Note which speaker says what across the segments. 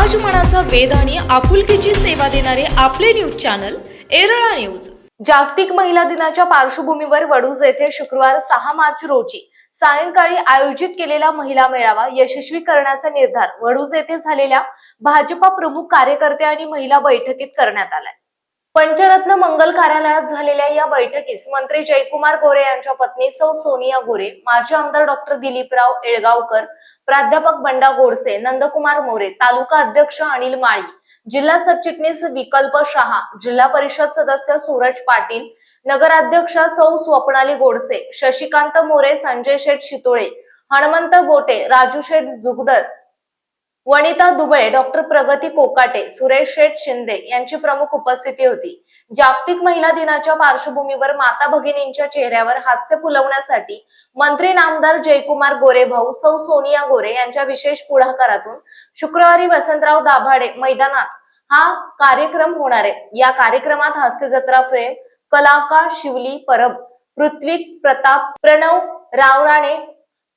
Speaker 1: समाज मनाचा वेध आणि आपुलकीची सेवा देणारे आपले न्यूज चॅनल एरळा न्यूज। जागतिक महिला दिनाच्या पार्श्वभूमीवर वडूज येथे शुक्रवार 6 मार्च रोजी सायंकाळी आयोजित केलेला महिला मेळावा यशस्वी करण्याचा निर्धार वडूज येथे झालेल्या भाजपा प्रमुख कार्यकर्ते आणि महिला बैठकीत करण्यात आला। पंचरत्न मंगल कार्यालयात झालेल्या या बैठकीस मंत्री जयकुमार गोरे यांच्या पत्नी सौ सोनिया गोरे, माजी आमदार डॉक्टर दिलीपराव येळगावकर, प्राध्यापक बंडा गोडसे, नंदकुमार मोरे, तालुका अध्यक्ष अनिल माळी, जिल्हा सरचिटणीस विकल्प शहा, जिल्हा परिषद सदस्य सूरज पाटील, नगराध्यक्षा सौ स्वप्नाली गोडसे, शशिकांत मोरे, संजय शेठ शितोळे, हनुमंत गोटे, राजू शेठ जुगदर, वनिता दुबळे, डॉक्टर प्रगती कोकाटे, सुरेश शेठ शिंदे यांची प्रमुख उपस्थिती होती। जागतिक महिला दिनाच्या पार्श्वभूमीवर माता भगिनींच्या चेहऱ्यावर हास्य फुलवण्यासाठी मंत्री नामदार जयकुमार गोरे भाऊ सौ सोनिया गोरे यांच्या विशेष पुढाकारातून शुक्रवारी वसंतराव दाभाडे मैदानात हा कार्यक्रम होणार आहे। या कार्यक्रमात हास्य जत्रा प्रेम, कलाका शिवली परब, पृथ्वी प्रताप, प्रणव रावराणे,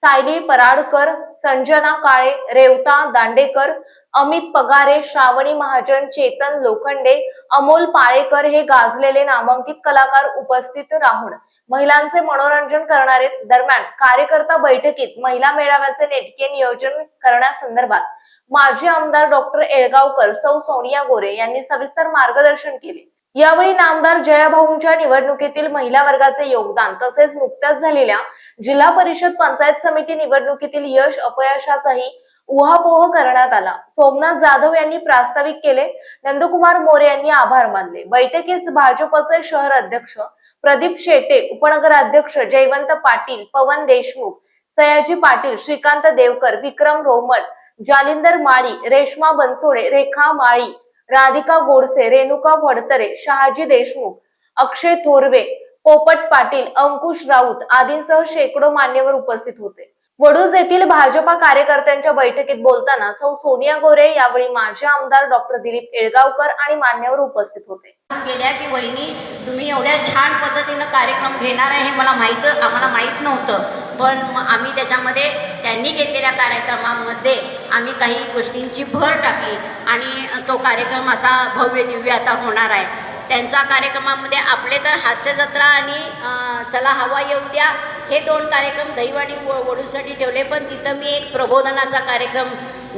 Speaker 1: सायली पराडकर, संजना काळे, रेवता दांडेकर, अमित पगारे, श्रावणी महाजन, चेतन लोखंडे, अमोल पाळेकर हे गाजलेले नामांकित कलाकार उपस्थित राहून महिलांचे मनोरंजन करणार आहेत। दरम्यान कार्यकर्ता बैठकीत महिला मेळाव्याचे नेटके नियोजन करण्यासंदर्भात माजी आमदार डॉक्टर येळगावकर, सौ सोनिया गोरे यांनी सविस्तर मार्गदर्शन केले। यावेळी नामदार जयाभाऊंच्या निवडणुकीतील महिला वर्गाचे योगदान तसेच नुकत्याच झालेल्या जिल्हा परिषद पंचायत समिती निवडणुकीतील यश अपयशाचाही उहापोह करण्यात आला। सोमनाथ जाधव यांनी प्रास्ताविक केले, नंदकुमार मोरे यांनी आभार मानले। बैठकीस भाजपचे शहर अध्यक्ष प्रदीप शेटे, उपनगराध्यक्ष जयवंत पाटील, पवन देशमुख, सयाजी पाटील, श्रीकांत देवकर, विक्रम रोमट, जालिंदर माळी, रेश्मा बनसोडे, रेखा माळी, राधिका गोडसे, रेणुका वडतरे, शहाजी देशमुख, अक्षय थोरवे, पोपट पाटील, अंकुश राऊत आदींसह शेकडो मान्यवर उपस्थित होते। वडूज येथील भाजपा कार्यकर्त्यांच्या बैठकीत बोलताना सौ सोनिया गोरे यावेळी माजी आमदार डॉक्टर दिलीप येळगावकर आणि मान्यवर उपस्थित होते।
Speaker 2: गेल्या की वहिनी तुम्ही एवढ्या छान पद्धतीने कार्यक्रम घेणार आहे हे आम्हाला माहित नव्हतं, पण आम्ही त्याच्यामध्ये त्यांनी घेतलेल्या कार्यक्रमामध्ये आम्ही काही गोष्टींची भर टाकली आणि तो कार्यक्रम असा भव्य दिव्य आता होणार आहे। त्यांचा कार्यक्रमामध्ये आपले तर हास्य जत्रा आणि चला हवा येऊ द्या हे दोन कार्यक्रम दैवाणी वडूसाठी ठेवले, पण तिथं मी एक प्रबोधनाचा कार्यक्रम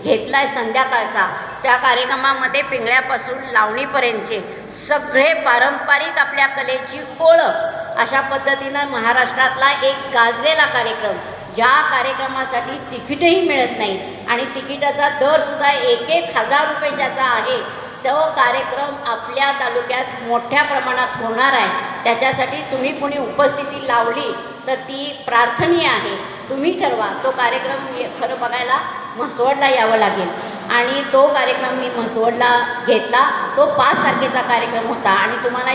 Speaker 2: घेतलाय संध्याकाळचा। त्या कार्यक्रमामध्ये पिंगळ्यापासून लावणीपर्यंतचे सगळे पारंपरिक आपल्या कलेची ओळख अशा पद्धतीनं महाराष्ट्रातला एक गाजलेला कार्यक्रम, ज्या कार्यक्रमासाठी तिकीटही मिळत नाही आणि तिकिटाचा दर सुद्धा 1,000 रुपये ज्याचा आहे, तो कार्यक्रम आपल्या तालुक्यात मोठ्या प्रमाणात होणार आहे। त्याच्यासाठी तुम्ही कोणी उपस्थिती लावली तर ती प्रार्थनीय आहे। तुम्ही ठरवा। तो कार्यक्रम खरं बघायला म्हसवडला यावं लागेल आणि तो कार्यक्रम मी म्हसवडला घेतला। तो 5 तारखेचा कार्यक्रम होता आणि तुम्हाला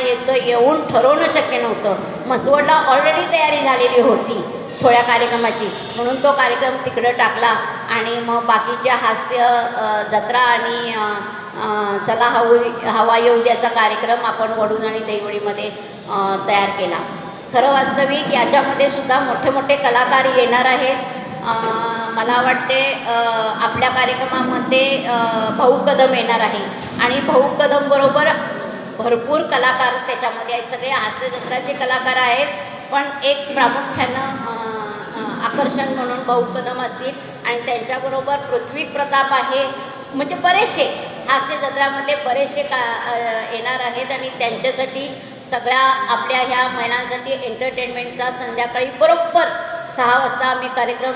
Speaker 2: येऊन ठरवणं शक्य नव्हतं। म्हसवडला ऑलरेडी तयारी झालेली होती थोड्या कार्यक्रमाची, म्हणून तो कार्यक्रम तिकडं टाकला आणि मग बाकीच्या हास्य जत्रा आणि चला हवा येऊ द्याचा कार्यक्रम आपण वडूज आणि दैवडीमध्ये तयार केला। खरं वास्तविक याच्यामध्ये सुद्धा मोठे मोठे कलाकार येणार आहेत। मला वाटते आपल्या कार्यक्रमामध्ये भाऊ कदम येणार आहे आणि भाऊ कदम बरोबर भरपूर कलाकार त्याच्यामध्ये आहेत। सगळे हास्य जत्राचे कलाकार आहेत, पण एक प्रामुख्यानं आकर्षण म्हणून भाऊ कदम असतील आणि त्यांच्याबरोबर पृथ्वी प्रताप आहे। म्हणजे बरेचसे हास्य जत्रामध्ये बरेचसे येणार आहेत आणि त्यांच्यासाठी सगळ्या आपल्या ह्या महिलांसाठी एंटरटेनमेंटचा संध्याकाळी बरोबर 6 वाजता आम्ही कार्यक्रम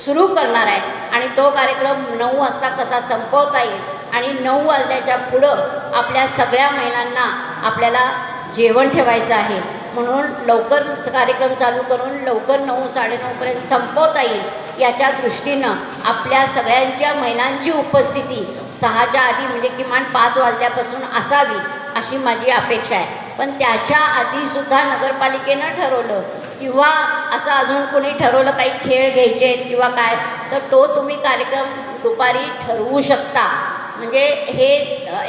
Speaker 2: सुरू करणार आहे आणि तो कार्यक्रम 9 वाजता कसा संपवता येईल आणि 9 वाजल्याच्या पुढं आपल्या सगळ्या महिलांना आपल्याला जेवण ठेवायचं आहे, म्हणून लवकर कार्यक्रम चालू करून लवकर 9, 9:30पर्यंत संपवता येईल याच्या दृष्टीनं आपल्या सगळ्यांच्या महिलांची उपस्थिती 6च्या आधी म्हणजे किमान 5 वाजल्यापासून असावी अशी माझी अपेक्षा आहे। पण त्याच्या आधीसुद्धा नगरपालिकेनं ठरवलं किंवा असं अजून कोणी ठरवलं काही खेळ घ्यायचे आहेत किंवा काय, तर तो तुम्ही कार्यक्रम दुपारी ठरवू शकता। म्हणजे हे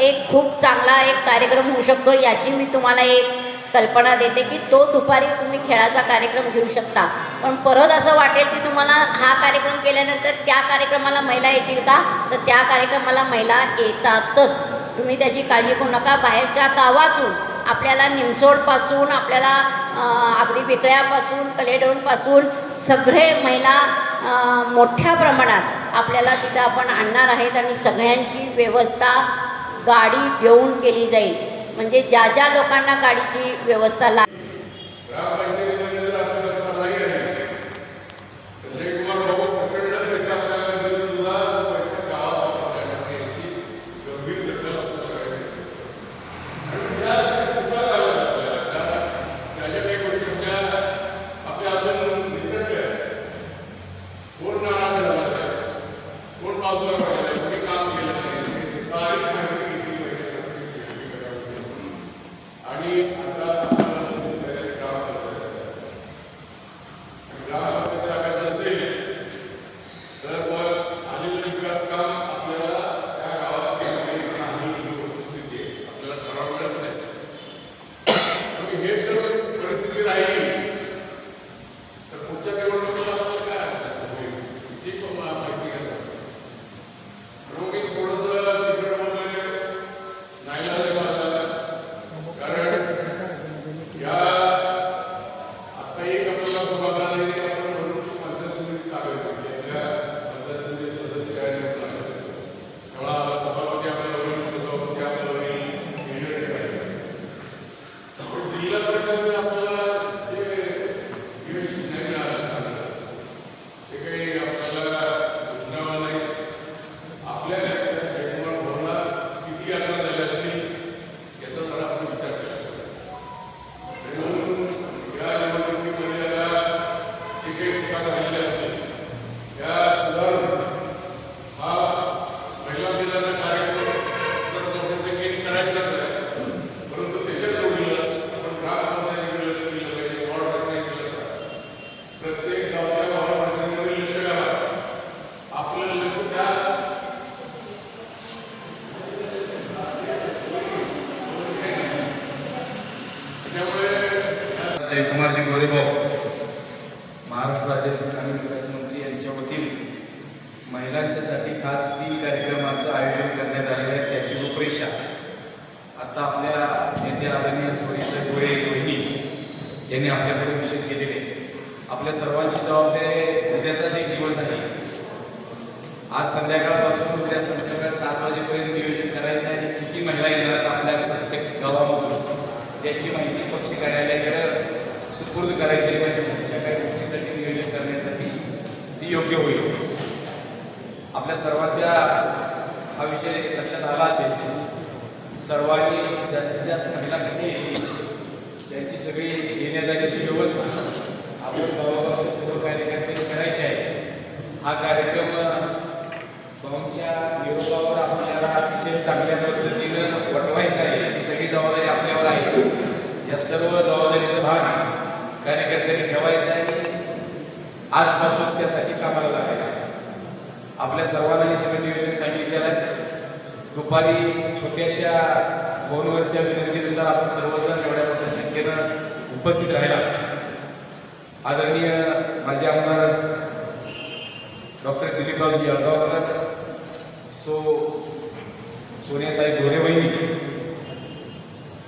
Speaker 2: एक खूप चांगला एक कार्यक्रम होऊ शकतो याची मी तुम्हाला एक कल्पना देते की तो दुपारी तुम्ही खेळाचा कार्यक्रम घेऊ शकता, पण परत असं वाटेल की तुम्हाला हा कार्यक्रम केल्यानंतर त्या कार्यक्रमाला महिला येतील का, तर त्या कार्यक्रमाला महिला येतातच. तुम्ही त्याची काळजी करू नका. बाहेरच्या गावातून आपल्याला निमसोडपासून आपल्याला अगदी वेगळ्यापासून कलेडोनपासून सगळे महिला मोठ्या प्रमाणात आपल्याला तिथं आपण आणणार आहेत आणि सगळ्यांची व्यवस्था गाडी घेऊन केली जाईल. म्हणजे ज्या ज्या लोकांना गाडीची व्यवस्था
Speaker 3: जयकुमारजी गोरेभाऊ महाराष्ट्र राज्याचे ग्रामीण विकास मंत्री यांच्या वतीने महिलांच्यासाठी खास 3 कार्यक्रमांचं आयोजन करण्यात आलेलं आहे. त्याची रूपरेषा आता आपल्या नेते आदरणीय सुरेश गोरे वहिनी यांनी आपल्याकडे विषय केलेले. आपल्या सर्वांची जबाबदारी उद्याचाच एक दिवस आहे. आज संध्याकाळपासून उद्या संध्याकाळ 7 वाजेपर्यंत नियोजन करायचं आहे. किती महिला येणार आपल्या प्रत्येक गावामधून त्याची माहिती पक्ष कार्यालयाकडे सुपूर्द करायची आहे. म्हणजे पुढच्या काही गोष्टीसाठी नियोजन करण्यासाठी ती योग्य होईल. आपल्या सर्वांच्या हा विषय लक्षात आला असेल. सर्वांनी जास्तीत जास्त महिला कशी येतील त्यांची सगळी येण्या जाण्याची व्यवस्था आपण गावागावच्या सर्व कार्यकर्त्यांनी करायची आहे. हा कार्यक्रम गावच्या निरोपावर आपल्याला अतिशय चांगल्या पद्धतीनं वटवायचा आहे. ही सगळी जबाबदारी आपल्यावर आहे. या सर्व जबाबदारीचं भाग कार्यकर्त्यांनी ठेवायचं आहे. आजपासून त्यासाठी कामाला लागायचं. आपल्या सर्वांना हे सगळं नियोजन सांगितलेलं आहे. दुपारी छोट्याशा फोनवरच्या विनंतीनुसार आपण सर्वजण एवढ्या मोठ्या संख्येनं उपस्थित राहिला. आदरणीय माझे आमदार डॉक्टर दिलीपरावजी यळगावकर, सोनियाताई गोरेवहिनी,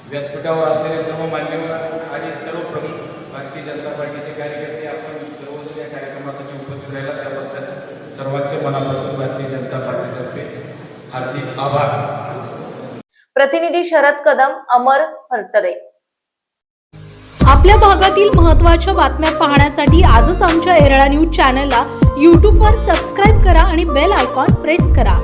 Speaker 3: व्यासपीठावर असलेले सर्व मान्यवर आणि सर्व प्रमुख भारतीय जनता पार्टीचे कार्यकर्ते आपण सर्वजण या कार्यक्रमासाठी उपस्थित राहिला त्याबद्दल सर्वांचे मनापासून भारतीय जनता पार्टीतर्फे हार्दिक आभार.
Speaker 1: प्रतिनिधी शरद कदम, अमर हरतरे.
Speaker 4: आपल्या भागातील महत्त्वाच्या बातम्या पाहण्यासाठी आजच आमच्या एरळा न्यूज चॅनलला यूट्यूबवर सबस्क्राईब करा आणि बेल आयकॉन प्रेस करा.